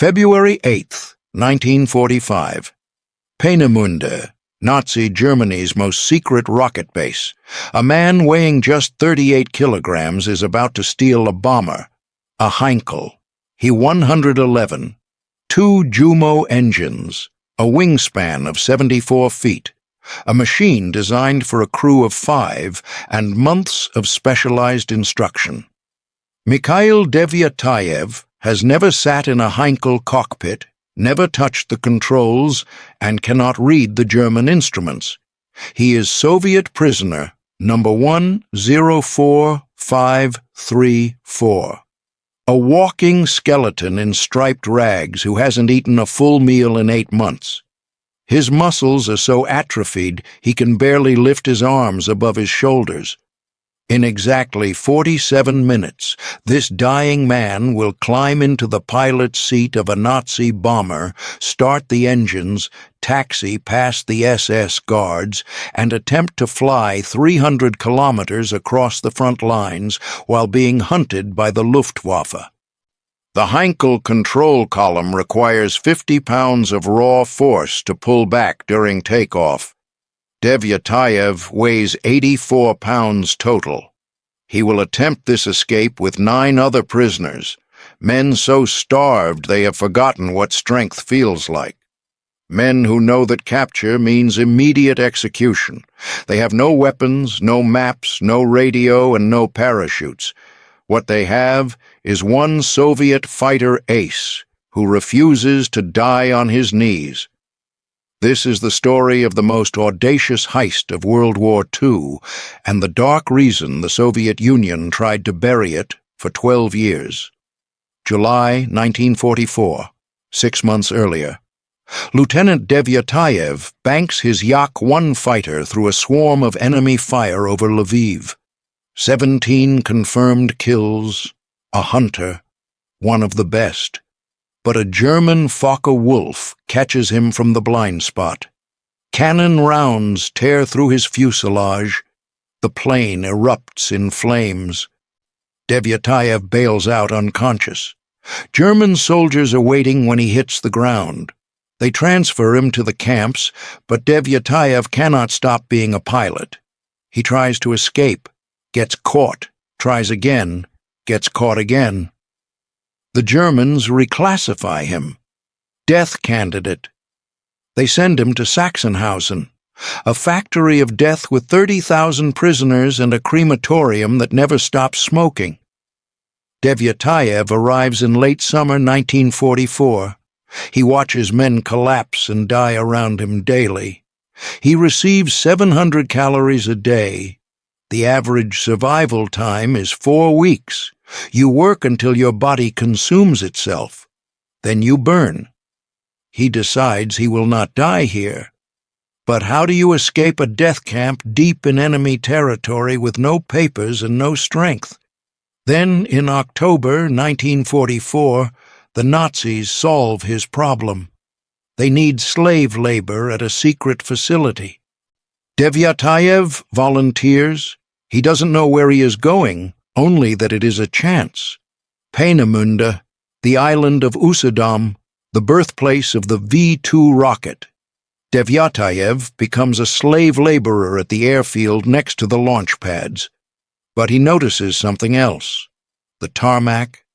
February 8th, 1945. Peenemünde, Nazi Germany's most secret rocket base. A man weighing just 38 kilograms is about to steal a bomber, a Heinkel He 111, 2 Jumo engines, a wingspan of 74 feet, a machine designed for a crew of 5, and months of specialized instruction. Mikhail Devyatayev has never sat in a Heinkel cockpit, never touched the controls, and cannot read the German instruments. He is Soviet prisoner number 104534, a walking skeleton in striped rags who hasn't eaten a full meal in 8 months. His muscles are so atrophied he can barely lift his arms above his shoulders. In exactly 47 minutes, this dying man will climb into the pilot's seat of a Nazi bomber, start the engines, taxi past the SS guards, and attempt to fly 300 kilometers across the front lines while being hunted by the Luftwaffe. The Heinkel control column requires 50 pounds of raw force to pull back during takeoff. Devyatayev weighs 84 pounds total. He will attempt this escape with 9 other prisoners, men so starved they have forgotten what strength feels like. Men who know that capture means immediate execution. They have no weapons, no maps, no radio, and no parachutes. What they have is one Soviet fighter ace who refuses to die on his knees. This is the story of the most audacious heist of World War II and the dark reason the Soviet Union tried to bury it for 12 years. July 1944, 6 months earlier. Lieutenant Devyatayev banks his Yak-1 fighter through a swarm of enemy fire over Lviv. 17 confirmed kills, a hunter, one of the best. But a German Focke-Wulf catches him from the blind spot. Cannon rounds tear through his fuselage. The plane erupts in flames. Devyatayev bails out unconscious. German soldiers are waiting when he hits the ground. They transfer him to the camps, but Devyatayev cannot stop being a pilot. He tries to escape, gets caught, tries again, gets caught again. The Germans reclassify him. Death candidate. They send him to Sachsenhausen, a factory of death with 30,000 prisoners and a crematorium that never stops smoking. Devyatayev arrives in late summer 1944. He watches men collapse and die around him daily. He receives 700 calories a day. The average survival time is 4 weeks. You work until your body consumes itself. Then you burn. He decides he will not die here. But how do you escape a death camp deep in enemy territory with no papers and no strength? Then, in October 1944, the Nazis solve his problem. They need slave labor at a secret facility. Devyatayev volunteers. He doesn't know where he is going, only that it is a chance. Peenemünde, the island of Usedom, the birthplace of the V-2 rocket. Devyatayev becomes a slave laborer at the airfield next to the launch pads. But he notices something else. The tarmac,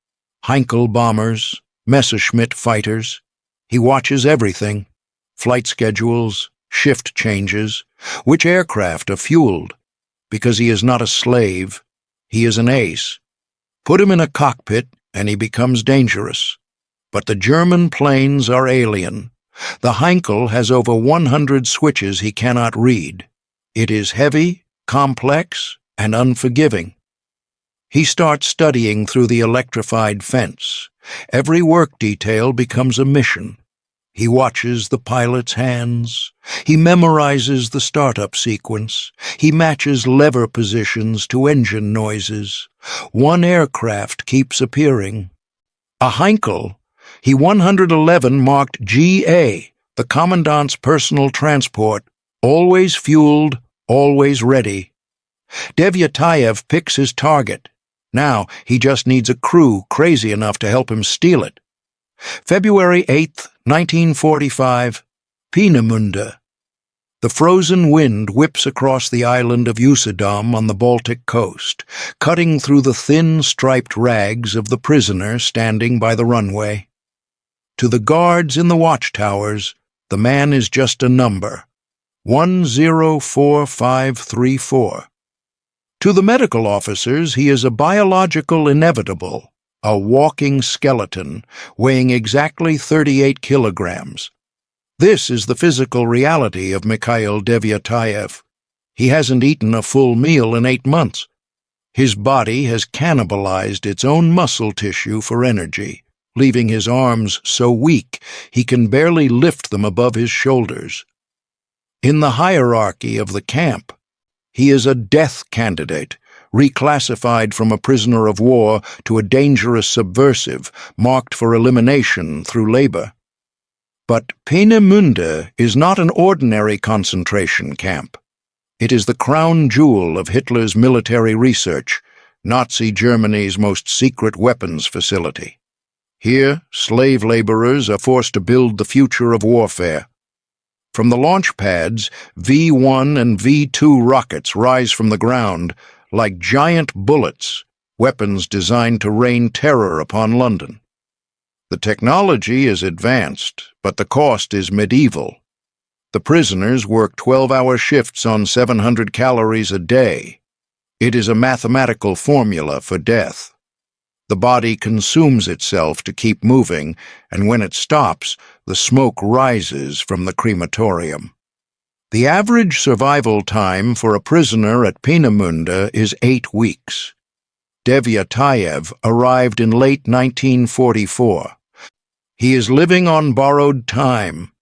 Heinkel bombers, Messerschmitt fighters. He watches everything. Flight schedules, shift changes, which aircraft are fueled. Because he is not a slave, he is an ace. Put him in a cockpit and he becomes dangerous. But the German planes are alien. The Heinkel has over 100 switches he cannot read. It is heavy, complex, and unforgiving. He starts studying through the electrified fence. Every work detail becomes a mission. He watches the pilot's hands. He memorizes the startup sequence. He matches lever positions to engine noises. One aircraft keeps appearing. A Heinkel He 111 marked GA, the Commandant's personal transport, always fueled, always ready. Devyatayev picks his target. Now he just needs a crew crazy enough to help him steal it. February 8, 1945, Peenemünde. The frozen wind whips across the island of Usedom on the Baltic coast, cutting through the thin striped rags of the prisoner standing by the runway. To the guards in the watchtowers, the man is just a number, 104534. To the medical officers, he is a biological inevitable, a walking skeleton, weighing exactly 38 kilograms. This is the physical reality of Mikhail Devyatayev. He hasn't eaten a full meal in 8 months. His body has cannibalized its own muscle tissue for energy, leaving his arms so weak he can barely lift them above his shoulders. In the hierarchy of the camp, he is a death candidate, reclassified from a prisoner of war to a dangerous subversive, marked for elimination through labor. But Peenemünde is not an ordinary concentration camp. It is the crown jewel of Hitler's military research, Nazi Germany's most secret weapons facility. Here, slave laborers are forced to build the future of warfare. From the launch pads, V-1 and V-2 rockets rise from the ground like giant bullets, weapons designed to rain terror upon London. The technology is advanced, but the cost is medieval. The prisoners work 12-hour shifts on 700 calories a day. It is a mathematical formula for death. The body consumes itself to keep moving, and when it stops, the smoke rises from the crematorium. The average survival time for a prisoner at Peenemünde is 8 weeks. Devyatayev arrived in late 1944. He is living on borrowed time.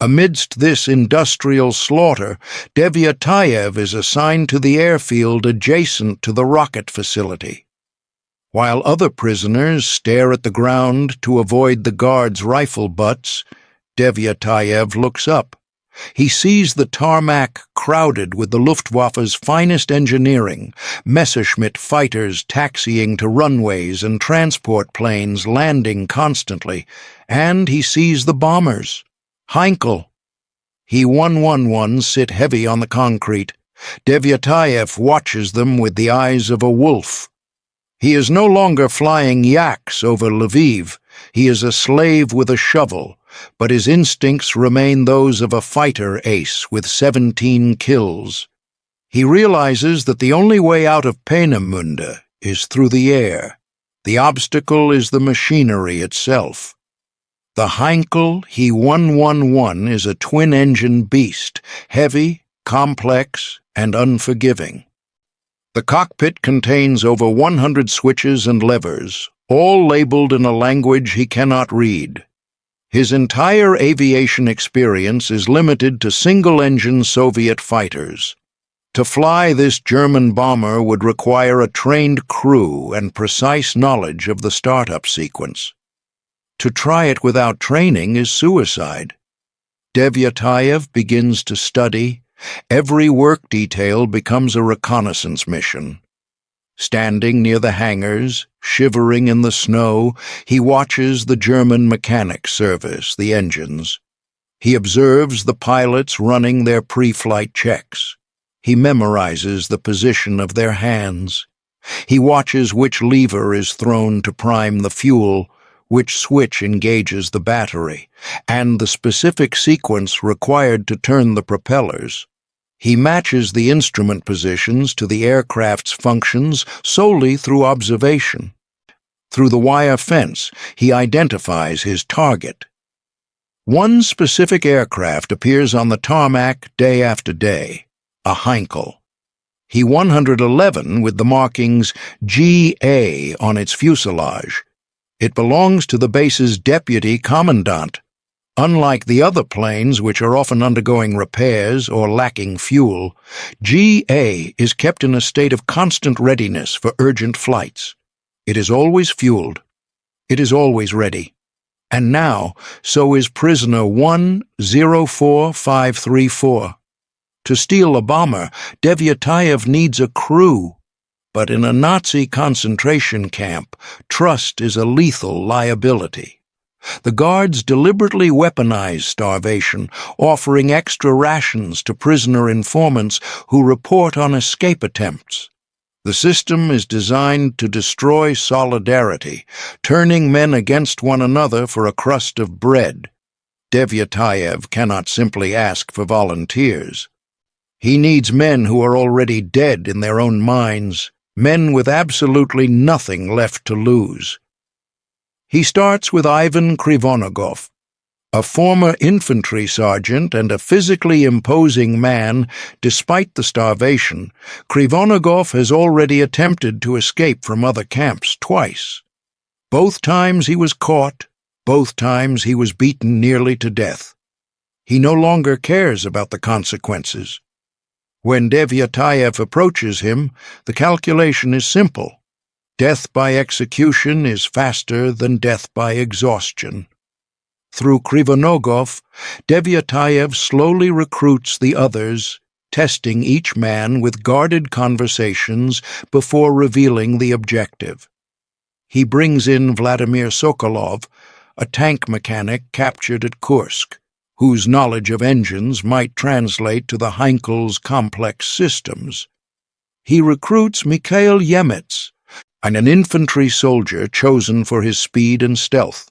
Amidst this industrial slaughter, Devyatayev is assigned to the airfield adjacent to the rocket facility. While other prisoners stare at the ground to avoid the guards' rifle butts, Devyatayev looks up. He sees the tarmac crowded with the Luftwaffe's finest engineering, Messerschmitt fighters taxiing to runways and transport planes landing constantly, and he sees the bombers. Heinkel He 111 sit heavy on the concrete. Devyatayev watches them with the eyes of a wolf. He is no longer flying yaks over Lviv. He is a slave with a shovel, but his instincts remain those of a fighter ace with 17 kills. He realizes that the only way out of Peenemünde is through the air. The obstacle is the machinery itself. The Heinkel He 111 is a twin-engine beast, heavy, complex, and unforgiving. The cockpit contains over 100 switches and levers, all labeled in a language he cannot read. His entire aviation experience is limited to single-engine Soviet fighters. To fly this German bomber would require a trained crew and precise knowledge of the startup sequence. To try it without training is suicide. Devyatayev begins to study. Every work detail becomes a reconnaissance mission. Standing near the hangars, shivering in the snow, he watches the German mechanics service the engines. He observes the pilots running their pre-flight checks. He memorizes the position of their hands. He watches which lever is thrown to prime the fuel, which switch engages the battery, and the specific sequence required to turn the propellers. He matches the instrument positions to the aircraft's functions solely through observation. Through the wire fence, he identifies his target. One specific aircraft appears on the tarmac day after day, a Heinkel. He 111 with the markings GA on its fuselage. It belongs to the base's deputy commandant. Unlike the other planes, which are often undergoing repairs or lacking fuel, GA is kept in a state of constant readiness for urgent flights. It is always fueled. It is always ready. And now, so is prisoner 104534. To steal a bomber, Devyatayev needs a crew. But in a Nazi concentration camp, trust is a lethal liability. The guards deliberately weaponize starvation, offering extra rations to prisoner informants who report on escape attempts. The system is designed to destroy solidarity, turning men against one another for a crust of bread. Devyatayev cannot simply ask for volunteers. He needs men who are already dead in their own minds, men with absolutely nothing left to lose. He starts with Ivan Krivonogov, a former infantry sergeant and a physically imposing man. Despite the starvation, Krivonogov has already attempted to escape from other camps twice. Both times he was caught, both times he was beaten nearly to death. He no longer cares about the consequences. When Devyatayev approaches him, the calculation is simple. Death by execution is faster than death by exhaustion. Through Krivonogov, Devyatayev slowly recruits the others, testing each man with guarded conversations before revealing the objective. He brings in Vladimir Sokolov, a tank mechanic captured at Kursk, whose knowledge of engines might translate to the Heinkel's complex systems. He recruits Mikhail Devyatayev, an infantry soldier chosen for his speed and stealth.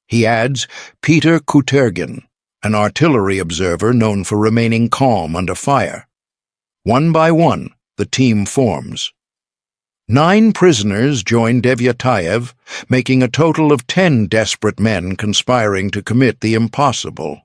He adds Peter Kutergin, an artillery observer known for remaining calm under fire. One by one, the team forms. 9 prisoners join Devyatayev, making a total of 10 desperate men conspiring to commit the impossible.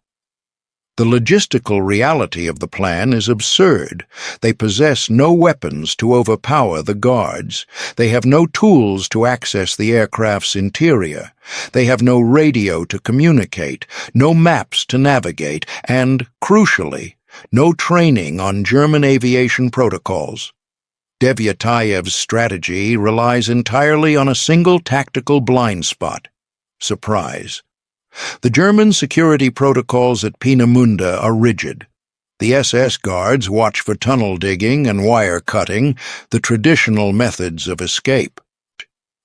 The logistical reality of the plan is absurd. They possess no weapons to overpower the guards. They have no tools to access the aircraft's interior. They have no radio to communicate, no maps to navigate, and, crucially, no training on German aviation protocols. Devyatayev's strategy relies entirely on a single tactical blind spot: surprise. The German security protocols at Peenemünde are rigid. The SS guards watch for tunnel digging and wire cutting, the traditional methods of escape.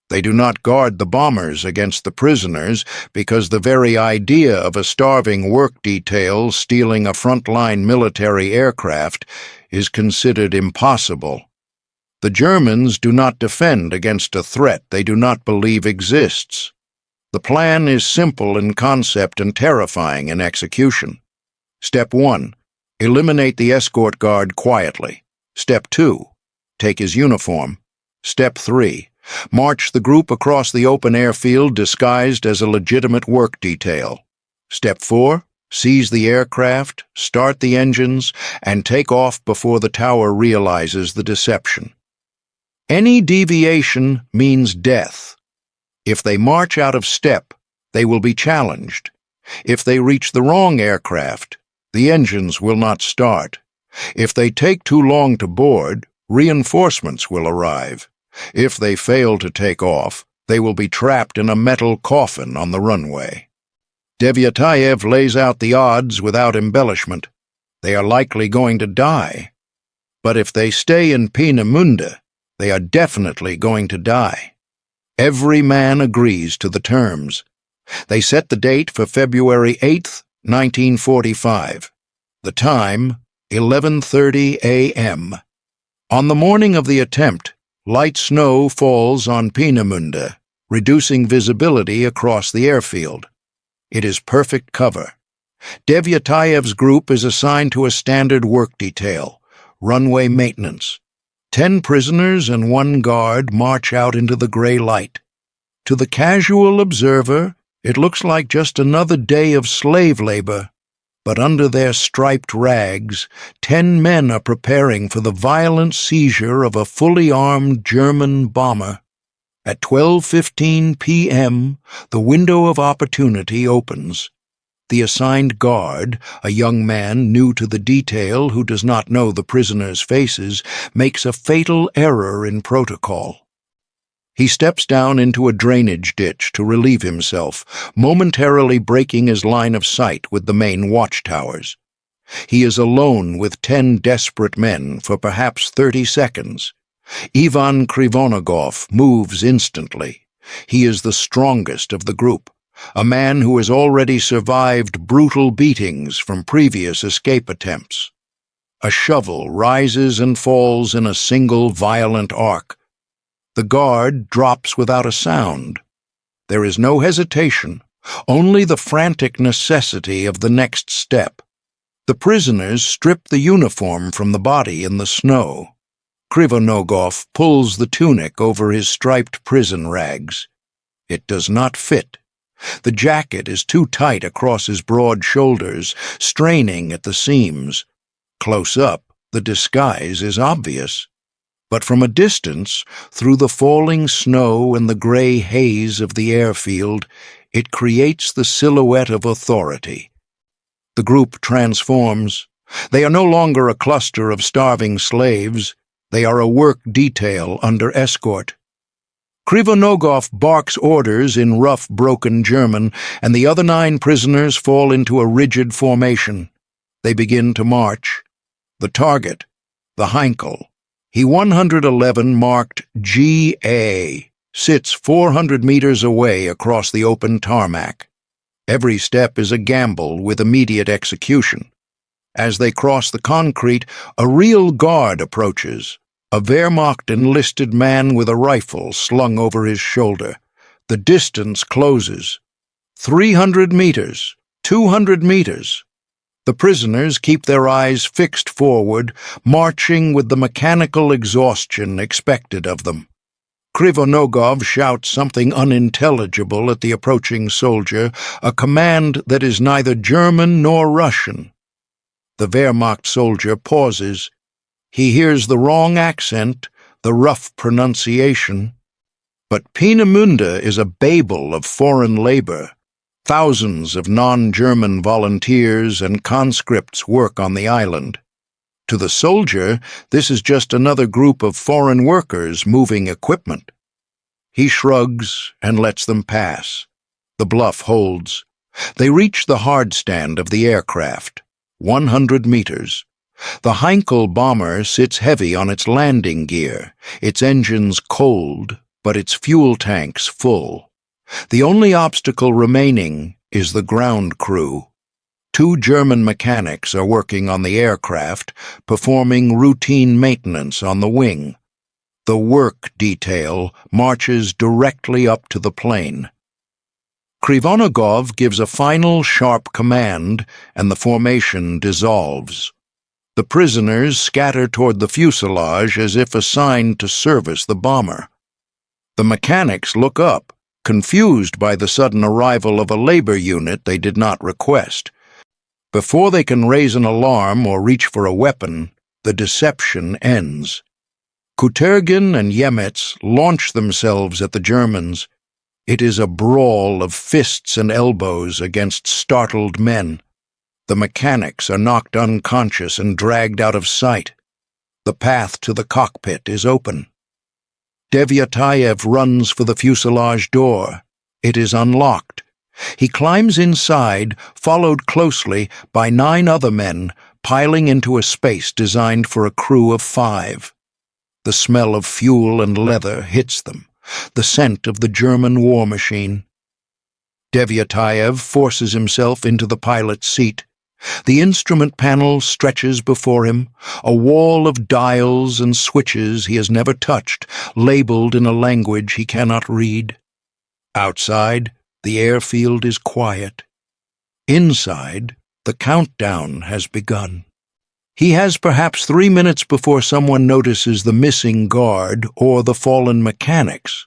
They do not guard the bombers against the prisoners because the very idea of a starving work detail stealing a frontline military aircraft is considered impossible. The Germans do not defend against a threat they do not believe exists. The plan is simple in concept and terrifying in execution. Step 1. Eliminate the escort guard quietly. Step 2. Take his uniform. Step 3. March the group across the open airfield disguised as a legitimate work detail. Step 4. Seize the aircraft, start the engines, and take off before the tower realizes the deception. Any deviation means death. If they march out of step, they will be challenged. If they reach the wrong aircraft, the engines will not start. If they take too long to board, reinforcements will arrive. If they fail to take off, they will be trapped in a metal coffin on the runway. Devyatayev lays out the odds without embellishment. They are likely going to die. But if they stay in Peenemünde, they are definitely going to die. Every man agrees to the terms. They set the date for February 8, 1945. The time, 11:30 a.m. On the morning of the attempt, light snow falls on Peenemünde, reducing visibility across the airfield. It is perfect cover. Devyatayev's group is assigned to a standard work detail, runway maintenance. 10 prisoners and 1 guard march out into the gray light. To the casual observer, it looks like just another day of slave labor. But under their striped rags, 10 men are preparing for the violent seizure of a fully armed German bomber. At 12:15 p.m., the window of opportunity opens. The assigned guard, a young man new to the detail who does not know the prisoners' faces, makes a fatal error in protocol. He steps down into a drainage ditch to relieve himself, momentarily breaking his line of sight with the main watchtowers. He is alone with 10 desperate men for perhaps 30 seconds. Ivan Krivonogov moves instantly. He is the strongest of the group. a man who has already survived brutal beatings from previous escape attempts. A shovel rises and falls in a single violent arc. The guard drops without a sound. There is no hesitation, only the frantic necessity of the next step. The prisoners strip the uniform from the body in the snow. Krivonogov pulls the tunic over his striped prison rags. It does not fit. The jacket is too tight across his broad shoulders, straining at the seams. Close up, the disguise is obvious. But from a distance, through the falling snow and the gray haze of the airfield, it creates the silhouette of authority. The group transforms. They are no longer a cluster of starving slaves. They are a work detail under escort. Krivonogov barks orders in rough, broken German, and the other 9 prisoners fall into a rigid formation. They begin to march. The target, the Heinkel He 111 marked GA, sits 400 meters away across the open tarmac. Every step is a gamble with immediate execution. As they cross the concrete, a real guard approaches, a Wehrmacht enlisted man with a rifle slung over his shoulder. The distance closes. 300 meters, 200 meters. The prisoners keep their eyes fixed forward, marching with the mechanical exhaustion expected of them. Krivonogov shouts something unintelligible at the approaching soldier, a command that is neither German nor Russian. The Wehrmacht soldier pauses. He hears the wrong accent, the rough pronunciation. But Peenemünde is a Babel of foreign labor. Thousands of non-German volunteers and conscripts work on the island. To the soldier, this is just another group of foreign workers moving equipment. He shrugs and lets them pass. The bluff holds. They reach the hardstand of the aircraft, 100 meters. The Heinkel bomber sits heavy on its landing gear, its engines cold, but its fuel tanks full. The only obstacle remaining is the ground crew. 2 German mechanics are working on the aircraft, performing routine maintenance on the wing. The work detail marches directly up to the plane. Krivonogov gives a final sharp command, and the formation dissolves. The prisoners scatter toward the fuselage as if assigned to service the bomber. The mechanics look up, confused by the sudden arrival of a labor unit they did not request. Before they can raise an alarm or reach for a weapon, the deception ends. Kutergin and Yemets launch themselves at the Germans. It is a brawl of fists and elbows against startled men. The mechanics are knocked unconscious and dragged out of sight. The path to the cockpit is open. Devyatayev runs for the fuselage door. It is unlocked. He climbs inside, followed closely by 9 other men, piling into a space designed for a crew of 5. The smell of fuel and leather hits them, the scent of the German war machine. Devyatayev forces himself into the pilot's seat. The instrument panel stretches before him, a wall of dials and switches he has never touched, labeled in a language he cannot read. Outside, the airfield is quiet. Inside, the countdown has begun. He has perhaps 3 minutes before someone notices the missing guard or the fallen mechanics.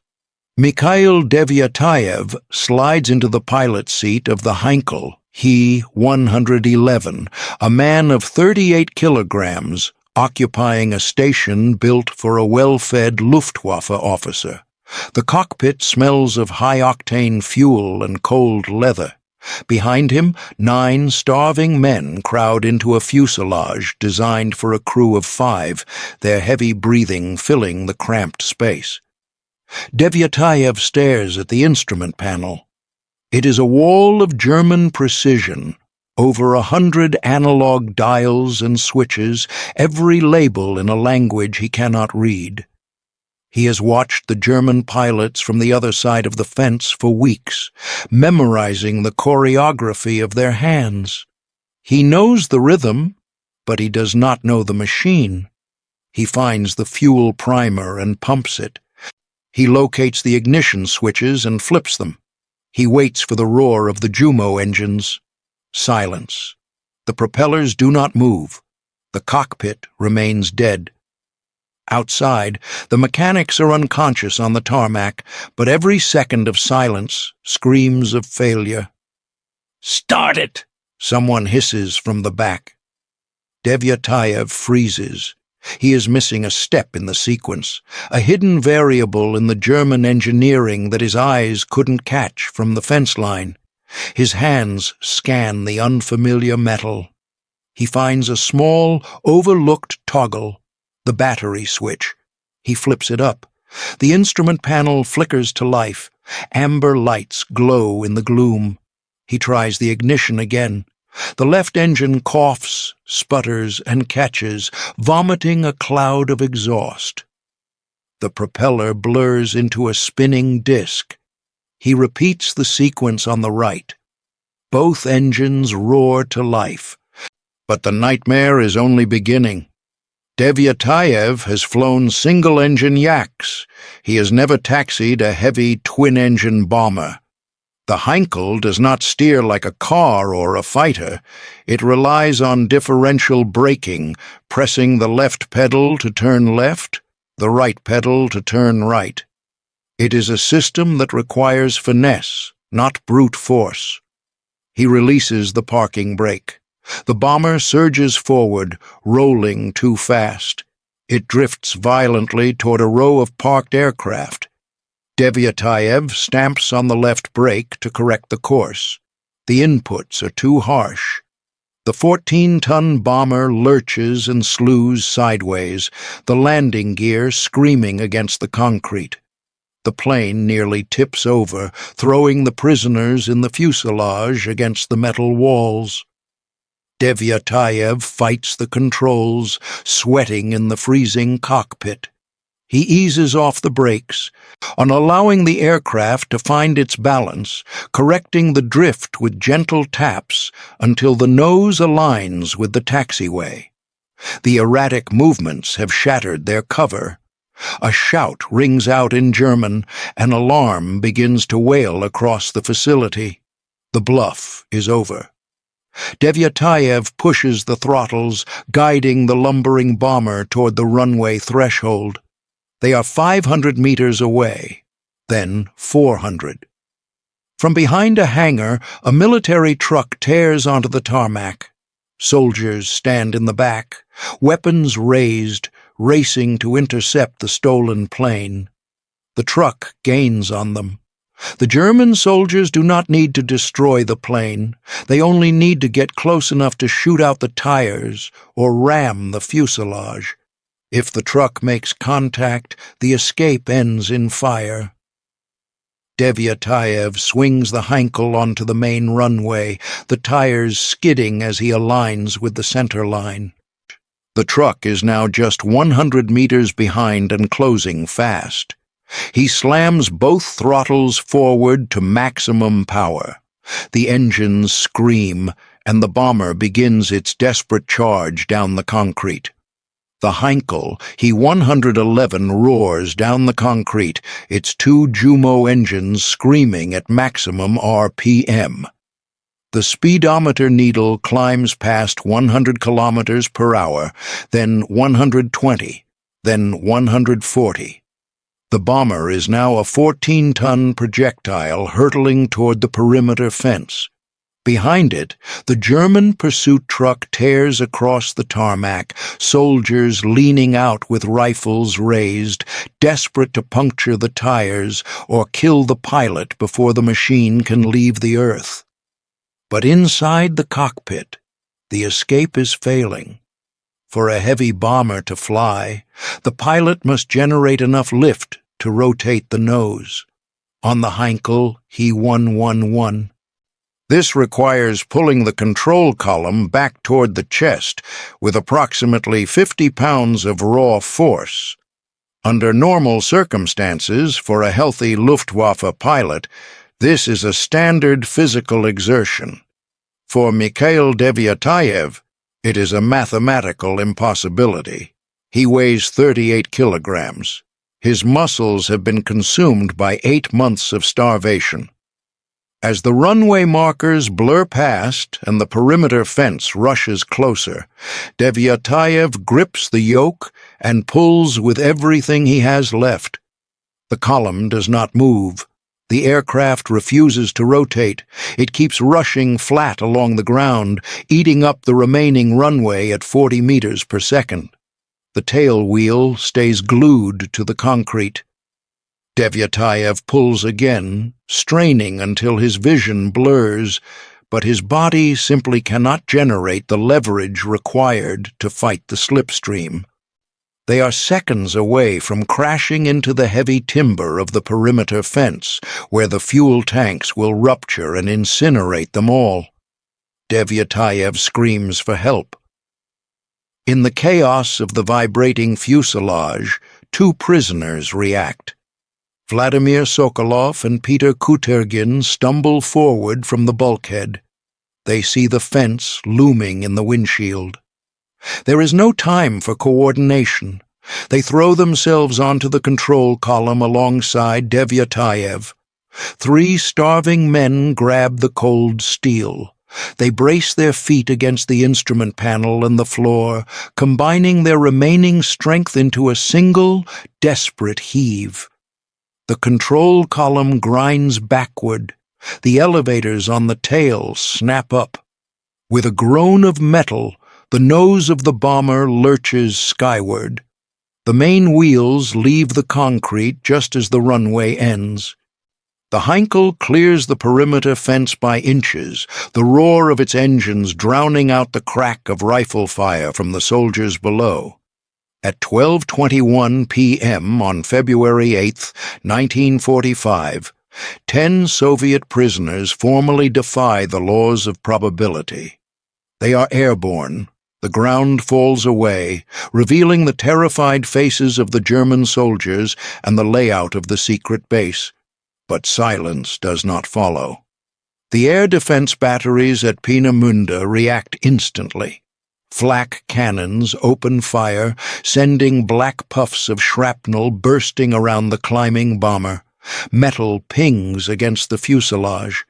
Mikhail Devyatayev slides into the pilot's seat of the Heinkel He 111, a man of 38 kilograms, occupying a station built for a well-fed Luftwaffe officer. The cockpit smells of high-octane fuel and cold leather. Behind him, 9 starving men crowd into a fuselage designed for a crew of 5, their heavy breathing filling the cramped space. Devyatayev stares at the instrument panel. It is a wall of German precision, over 100 analog dials and switches, every label in a language he cannot read. He has watched the German pilots from the other side of the fence for weeks, memorizing the choreography of their hands. He knows the rhythm, but he does not know the machine. He finds the fuel primer and pumps it. He locates the ignition switches and flips them. He waits for the roar of the Jumo engines. Silence. The propellers do not move. The cockpit remains dead. Outside, the mechanics are unconscious on the tarmac, but every second of silence screams of failure. "Start it!" someone hisses from the back. Devyatayev freezes. He is missing a step in the sequence, a hidden variable in the German engineering that his eyes couldn't catch from the fence line. His hands scan the unfamiliar metal. He finds a small, overlooked toggle, the battery switch. He flips it up. The instrument panel flickers to life. Amber lights glow in the gloom. He tries the ignition again. The left engine coughs, sputters, and catches, vomiting a cloud of exhaust. The propeller blurs into a spinning disk. He repeats the sequence on the right. Both engines roar to life. But the nightmare is only beginning. Devyatayev has flown single-engine yaks. He has never taxied a heavy twin-engine bomber. The Heinkel does not steer like a car or a fighter. It relies on differential braking, pressing the left pedal to turn left, the right pedal to turn right. It is a system that requires finesse, not brute force. He releases the parking brake. The bomber surges forward, rolling too fast. It drifts violently toward a row of parked aircraft. Devyatayev stamps on the left brake to correct the course. The inputs are too harsh. The 14-ton bomber lurches and slews sideways, the landing gear screaming against the concrete. The plane nearly tips over, throwing the prisoners in the fuselage against the metal walls. Devyatayev fights the controls, sweating in the freezing cockpit. He eases off the brakes, on allowing the aircraft to find its balance, correcting the drift with gentle taps until the nose aligns with the taxiway. The erratic movements have shattered their cover. A shout rings out in German, an alarm begins to wail across the facility. The bluff is over. Devyatayev pushes the throttles, guiding the lumbering bomber toward the runway threshold. They are 500 meters away, then 400. From behind a hangar, a military truck tears onto the tarmac. Soldiers stand in the back, weapons raised, racing to intercept the stolen plane. The truck gains on them. The German soldiers do not need to destroy the plane. They only need to get close enough to shoot out the tires or ram the fuselage. If the truck makes contact, the escape ends in fire. Devyatayev swings the Heinkel onto the main runway, the tires skidding as he aligns with the center line. The truck is now just 100 meters behind and closing fast. He slams both throttles forward to maximum power. The engines scream, and the bomber begins its desperate charge down the concrete. The Heinkel He 111 roars down the concrete, its two Jumo engines screaming at maximum RPM. The speedometer needle climbs past 100 kilometers per hour, then 120, then 140. The bomber is now a 14-ton projectile hurtling toward the perimeter fence. Behind it, the German pursuit truck tears across the tarmac, soldiers leaning out with rifles raised, desperate to puncture the tires or kill the pilot before the machine can leave the earth. But inside the cockpit, the escape is failing. For a heavy bomber to fly, the pilot must generate enough lift to rotate the nose. On the Heinkel He 111. This requires pulling the control column back toward the chest with approximately 50 pounds of raw force. Under normal circumstances, for a healthy Luftwaffe pilot, this is a standard physical exertion. For Mikhail Devyatayev, it is a mathematical impossibility. He weighs 38 kilograms. His muscles have been consumed by 8 months of starvation. As the runway markers blur past and the perimeter fence rushes closer, Devyatayev grips the yoke and pulls with everything he has left. The column does not move. The aircraft refuses to rotate. It keeps rushing flat along the ground, eating up the remaining runway at 40 meters per second. The tail wheel stays glued to the concrete. Devyatayev pulls again, straining until his vision blurs, but his body simply cannot generate the leverage required to fight the slipstream. They are seconds away from crashing into the heavy timber of the perimeter fence, where the fuel tanks will rupture and incinerate them all. Devyatayev screams for help. In the chaos of the vibrating fuselage, 2 prisoners react. Vladimir Sokolov and Peter Kutergin stumble forward from the bulkhead. They see the fence looming in the windshield. There is no time for coordination. They throw themselves onto the control column alongside Devyatayev. 3 starving men grab the cold steel. They brace their feet against the instrument panel and the floor, combining their remaining strength into a single, desperate heave. The control column grinds backward. The elevators on the tail snap up. With a groan of metal, the nose of the bomber lurches skyward. The main wheels leave the concrete just as the runway ends. The Heinkel clears the perimeter fence by inches, the roar of its engines drowning out the crack of rifle fire from the soldiers below. At 12:21 p.m. on February 8, 1945, 10 Soviet prisoners formally defy the laws of probability. They are airborne. The ground falls away, revealing the terrified faces of the German soldiers and the layout of the secret base. But silence does not follow. The air defense batteries at Peenemünde react instantly. Flak cannons open fire, sending black puffs of shrapnel bursting around the climbing bomber. Metal pings against the fuselage.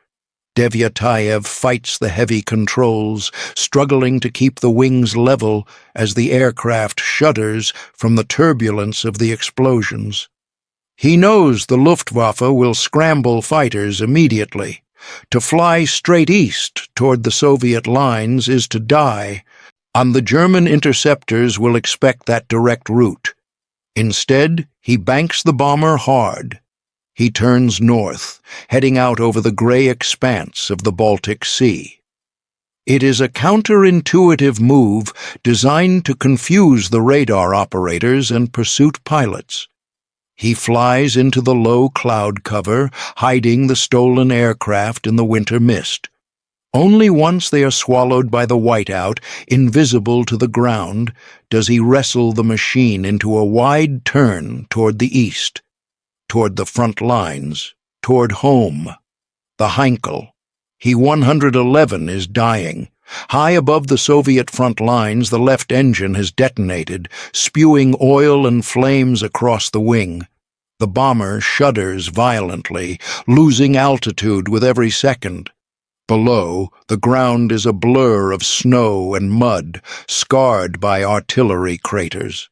Devyatayev fights the heavy controls, struggling to keep the wings level as the aircraft shudders from the turbulence of the explosions. He knows the Luftwaffe will scramble fighters immediately. To fly straight east toward the Soviet lines is to die, and the German interceptors will expect that direct route. Instead, he banks the bomber hard. He turns north, heading out over the gray expanse of the Baltic Sea. It is a counterintuitive move designed to confuse the radar operators and pursuit pilots. He flies into the low cloud cover, hiding the stolen aircraft in the winter mist. Only once they are swallowed by the whiteout, invisible to the ground, does he wrestle the machine into a wide turn toward the east, toward the front lines, toward home. The Heinkel, He-111, is dying. High above the Soviet front lines, the left engine has detonated, spewing oil and flames across the wing. The bomber shudders violently, losing altitude with every second. Below, the ground is a blur of snow and mud, scarred by artillery craters.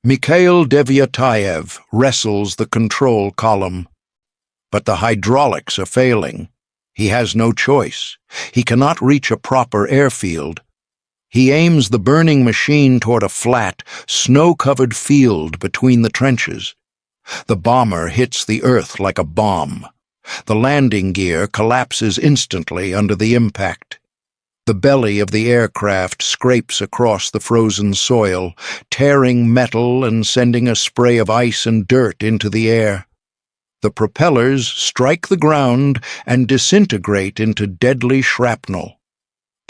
Mikhail Devyatayev wrestles the control column. But the hydraulics are failing. He has no choice. He cannot reach a proper airfield. He aims the burning machine toward a flat, snow-covered field between the trenches. The bomber hits the earth like a bomb. The landing gear collapses instantly under the impact. The belly of the aircraft scrapes across the frozen soil, tearing metal and sending a spray of ice and dirt into the air. The propellers strike the ground and disintegrate into deadly shrapnel.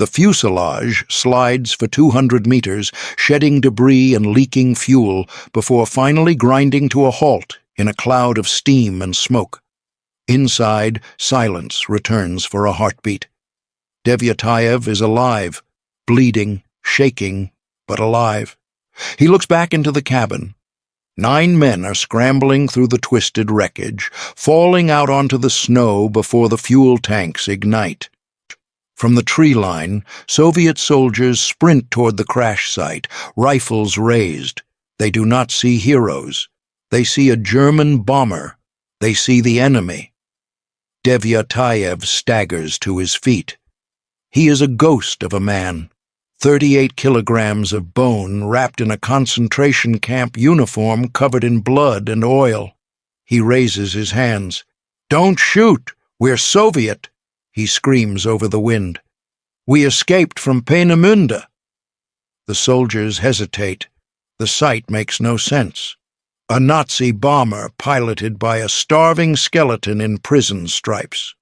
The fuselage slides for 200 meters, shedding debris and leaking fuel before finally grinding to a halt in a cloud of steam and smoke. Inside, silence returns for a heartbeat. Devyatayev is alive, bleeding, shaking, but alive. He looks back into the cabin. 9 men are scrambling through the twisted wreckage, falling out onto the snow before the fuel tanks ignite. From the tree line, Soviet soldiers sprint toward the crash site, rifles raised. They do not see heroes. They see a German bomber. They see the enemy. Devyatayev staggers to his feet. He is a ghost of a man, 38 kilograms of bone wrapped in a concentration camp uniform covered in blood and oil. He raises his hands. "Don't shoot! We're Soviet!" He screams over the wind. "We escaped from Peenemünde." The soldiers hesitate. The sight makes no sense. A Nazi bomber piloted by a starving skeleton in prison stripes.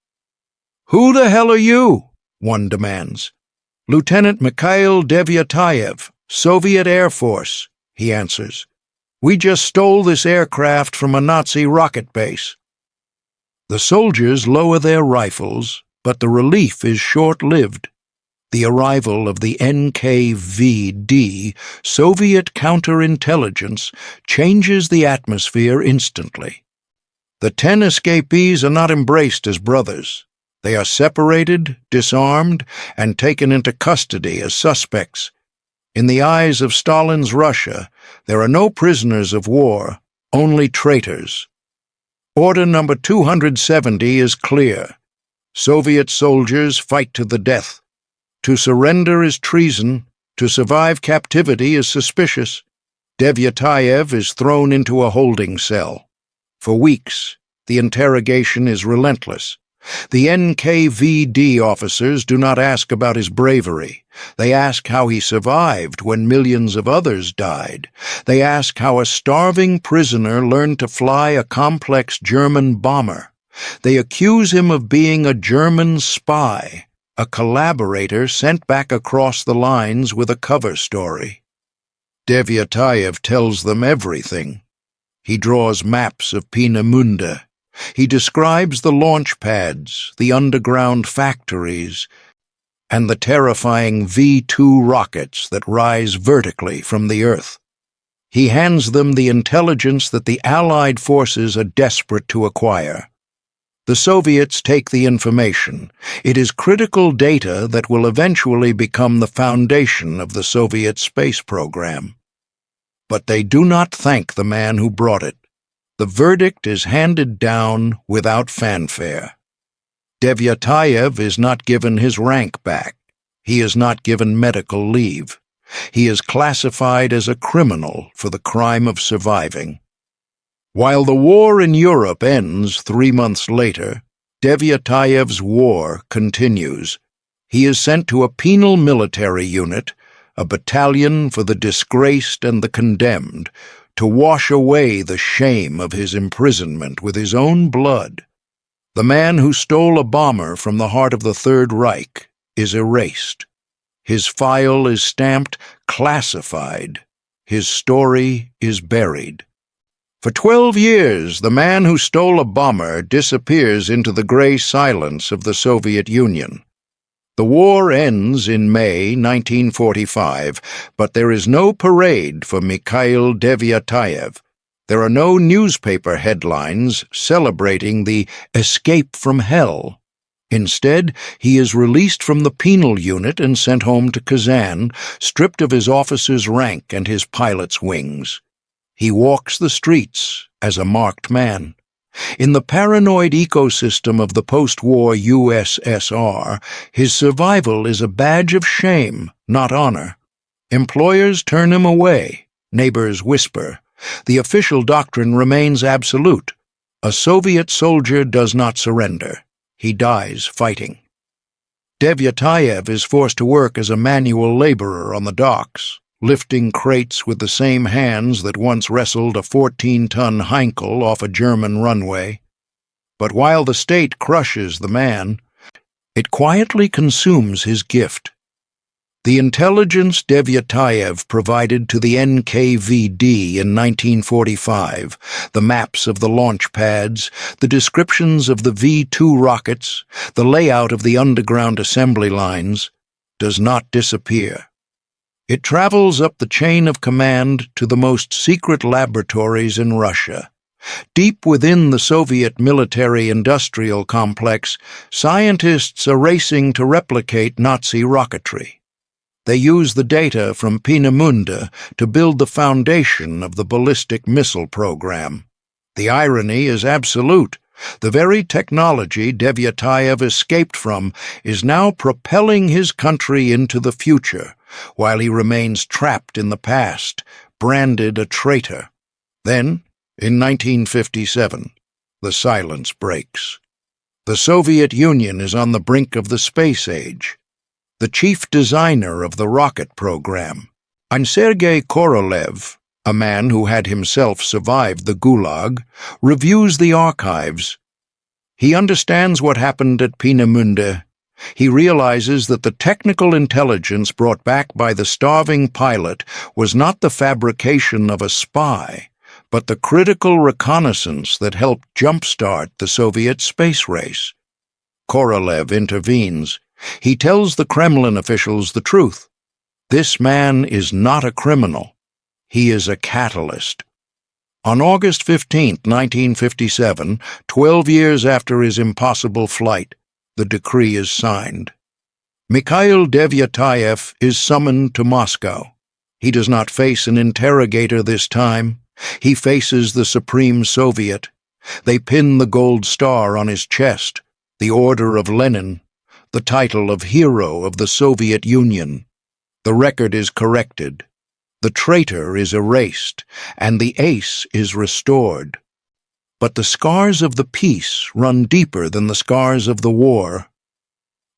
"Who the hell are you?" one demands. "Lieutenant Mikhail Devyatayev, Soviet Air Force," he answers. "We just stole this aircraft from a Nazi rocket base." The soldiers lower their rifles, but the relief is short-lived. The arrival of the NKVD, Soviet counterintelligence, changes the atmosphere instantly. The 10 escapees are not embraced as brothers. They are separated, disarmed, and taken into custody as suspects. In the eyes of Stalin's Russia, there are no prisoners of war, only traitors. Order number 270 is clear. Soviet soldiers fight to the death. To surrender is treason. To survive captivity is suspicious. Devyatayev is thrown into a holding cell. For weeks, the interrogation is relentless. The NKVD officers do not ask about his bravery. They ask how he survived when millions of others died. They ask how a starving prisoner learned to fly a complex German bomber. They accuse him of being a German spy, a collaborator sent back across the lines with a cover story. Devyatayev tells them everything. He draws maps of Peenemünde. He describes the launch pads, the underground factories, and the terrifying V-2 rockets that rise vertically from the earth. He hands them the intelligence that the Allied forces are desperate to acquire. The Soviets take the information. It is critical data that will eventually become the foundation of the Soviet space program. But they do not thank the man who brought it. The verdict is handed down without fanfare. Devyatayev is not given his rank back. He is not given medical leave. He is classified as a criminal for the crime of surviving. While the war in Europe ends 3 months later, Devyatayev's war continues. He is sent to a penal military unit, a battalion for the disgraced and the condemned, to wash away the shame of his imprisonment with his own blood. The man who stole a bomber from the heart of the Third Reich is erased. His file is stamped classified. His story is buried. For 12 years, the man who stole a bomber disappears into the gray silence of the Soviet Union. The war ends in May 1945, but there is no parade for Mikhail Devyatayev. There are no newspaper headlines celebrating the escape from hell. Instead, he is released from the penal unit and sent home to Kazan, stripped of his officer's rank and his pilot's wings. He walks the streets as a marked man. In the paranoid ecosystem of the post-war USSR, his survival is a badge of shame, not honor. Employers turn him away. Neighbors whisper. The official doctrine remains absolute. A Soviet soldier does not surrender. He dies fighting. Devyatayev is forced to work as a manual laborer on the docks, lifting crates with the same hands that once wrestled a 14-ton Heinkel off a German runway. But while the state crushes the man, it quietly consumes his gift. The intelligence Devyatayev provided to the NKVD in 1945, the maps of the launch pads, the descriptions of the V-2 rockets, the layout of the underground assembly lines, does not disappear. It travels up the chain of command to the most secret laboratories in Russia. Deep within the Soviet military-industrial complex, scientists are racing to replicate Nazi rocketry. They use the data from Peenemünde to build the foundation of the ballistic missile program. The irony is absolute. The very technology Devyatayev escaped from is now propelling his country into the future, while he remains trapped in the past, branded a traitor. Then, in 1957, the silence breaks. The Soviet Union is on the brink of the space age. The chief designer of the rocket program, Sergei Korolev, a man who had himself survived the Gulag, reviews the archives. He understands what happened at Peenemünde. He realizes that the technical intelligence brought back by the starving pilot was not the fabrication of a spy, but the critical reconnaissance that helped jumpstart the Soviet space race. Korolev intervenes. He tells the Kremlin officials the truth. This man is not a criminal. He is a catalyst. On August 15, 1957, 12 years after his impossible flight, the decree is signed. Mikhail Devyatayev is summoned to Moscow. He does not face an interrogator this time. He faces the Supreme Soviet. They pin the gold star on his chest, the Order of Lenin, the title of Hero of the Soviet Union. The record is corrected. The traitor is erased, and the ace is restored. But the scars of the peace run deeper than the scars of the war.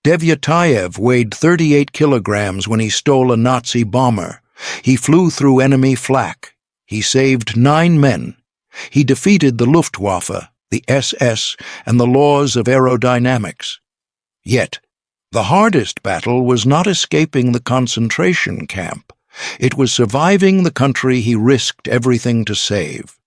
Devyatayev weighed 38 kilograms when he stole a Nazi bomber. He flew through enemy flak. He saved 9 men. He defeated the Luftwaffe, the SS, and the laws of aerodynamics. Yet, the hardest battle was not escaping the concentration camp. It was surviving the country he risked everything to save.